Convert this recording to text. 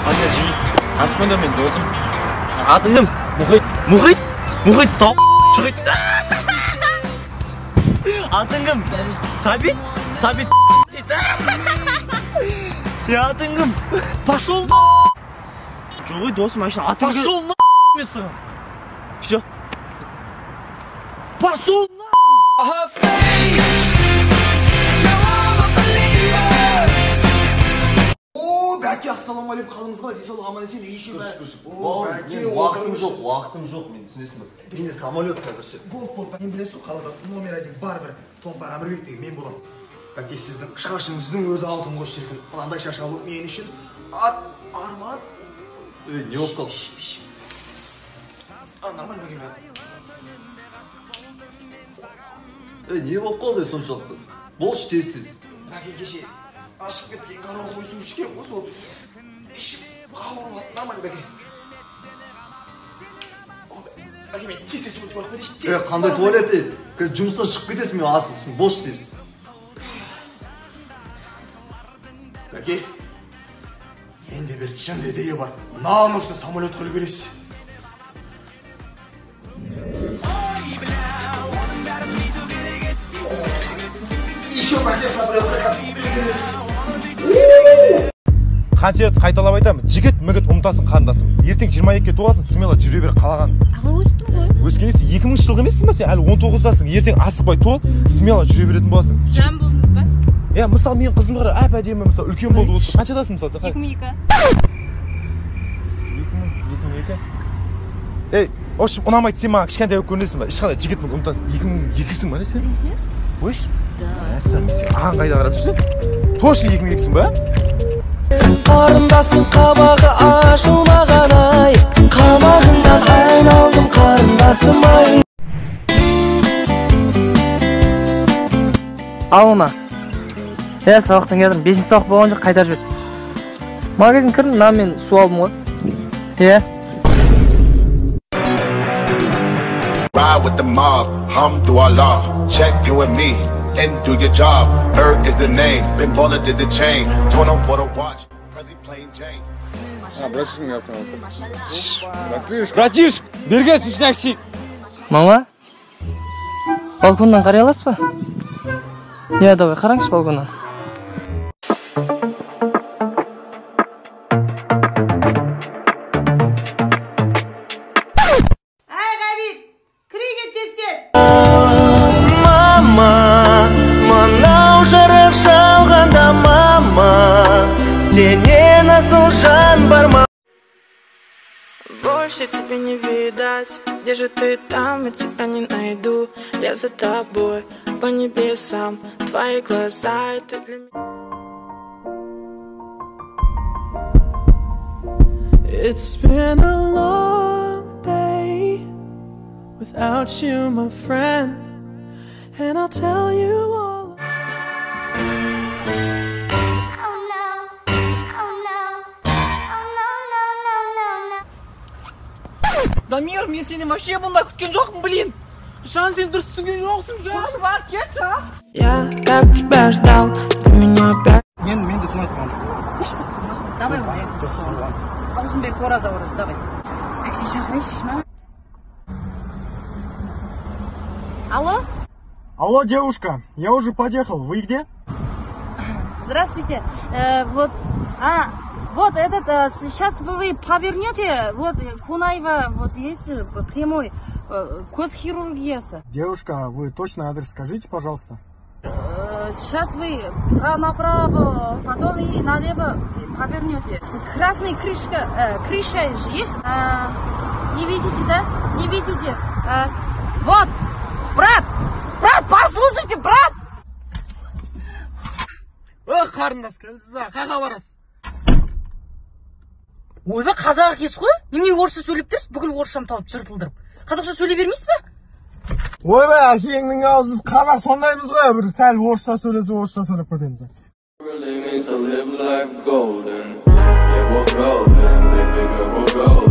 Ася жиит. Аспанда мен досым. Атың кім? Мұхит. Мұхит тау шығит. Атың кім? Сабит. Сабит. Сен атың кім? Пошел. Жоқ, досым машина атың кім? Пошел на. Все. Пошел на. Бәке, ассалаумағалейкум, қалыңыз қалай? Денсаулық аман есен, үй іші бәке. Уақытым жоқ, мен түсінесің бе? Менде самолет қазірше. Болды, мен білесің, қалада номер один бар бір Томпақ Әмірбек деген мен болам. Бәке, сіздің шашыңыздың өзі алтын ғой шіркін. Мынандай шаш алу мен үшін арман. Не болып қалды? Нормально бәке мен. Не болып қалды соншалықты? Болшы тез-тез. Бәке, кеше ашып кеткен қарауғы өсіп ішкен ғой, сол ішіп ауырып атын аман бәке. Бәке, мен тез-тез туалетке барып кетейші. Қандай туалет? Қазір жұмыстан шығып кетесің, мен асылсың, болшы тез. Бәке, менде бір жынды идея бар. Намырсы самолет қылып бересіз. Еще бәке самолет қылып бересіз. Қанша рет қайталап айтамын, жігіт-мігіт ұмытасың қарындасым. Ертең 22-ге толасың, смело жүре бер қалаған. Аға өстің ғой. Өскенесі 2000 жылғы емессің ба сен? Әлі 19-дасың. Ертең асықпай тол, смело жүре беретін боласың. Жан болдыңыз ба? Мысалы мен қызым бар, әп-әдемі, мысалы үлкен болды осы. Қаншадасың мысалы сен? 2002. 2002. В общем, ұнамайды сен маған кішкентай болып көрінесің ба? Ешқандай жігіт-мігіт ұмытасың. 2002-сің ба не сен? Қойшы. Сен аған қайда қарап жүрсің? Точно 2002-сің ба? Қарындасың қабағы ашылмаған ай, қабағыңнан айналдым қарындасым ай. Алма. Сабақтан келдім. 5-ші сабақ болған жоқ, қайтарып жібер. Магазин кірдім, нан мен су алдым ғой. Ride with the mob, hum through our law. Check you and me, and do your job. Berg is the name, been baller did the chain. Torn on for the watch, Prezi plain Jane. Братиш, берген сүшін әкшейік. Мама, балконнан қарай аласыз ба? Давай, қараңыз балконнан. Сенен асыл жан бар ма? Больше тебя не видать. Где же ты там, я тебя не найду. Я за тобой по небесам. Твои глаза, это для меня. It's been a long day without you, my friend. And I'll tell you all. Дамир, мен сені вообще бұнда күткен жоқпын, блин. Жан, сен дұрыс түсінген жоқсың, жан, бар, кет, жан. Я так тебя ждал, ты меня опять. Мен де сын айтқан. Давай, Аузынбек ораза, давай. Такси шақырайсыз, ма? Алло? Алло, девушка, я уже подъехал, вы где? Здравствуйте. Вот этот, сейчас вы повернете, вот Хунаева, вот есть прямой, госхирургиясы. Девушка, вы точно адрес скажите, пожалуйста. Сейчас вы направо, потом и налево повернете. Красная крыша же есть? Не видите, да? Не видите? Вот, брат, послушайте, брат! Қарындас, қаға барасыз? Ойба, қазақ екенсіз ғой? Неге орысша сөйлеп тұрсыз? Бүкіл орысшам талып жыртылдырып. Қазақша сөйлей бермейсіз ба? Ойба, әкеңнің аузы, біз қазақ сондаймыз ғой, бір сәл орысша сөйлесе, орысша сөйлеп көрденді. Really means to live life golden. Yeah, we're golden, baby girl, we're golden.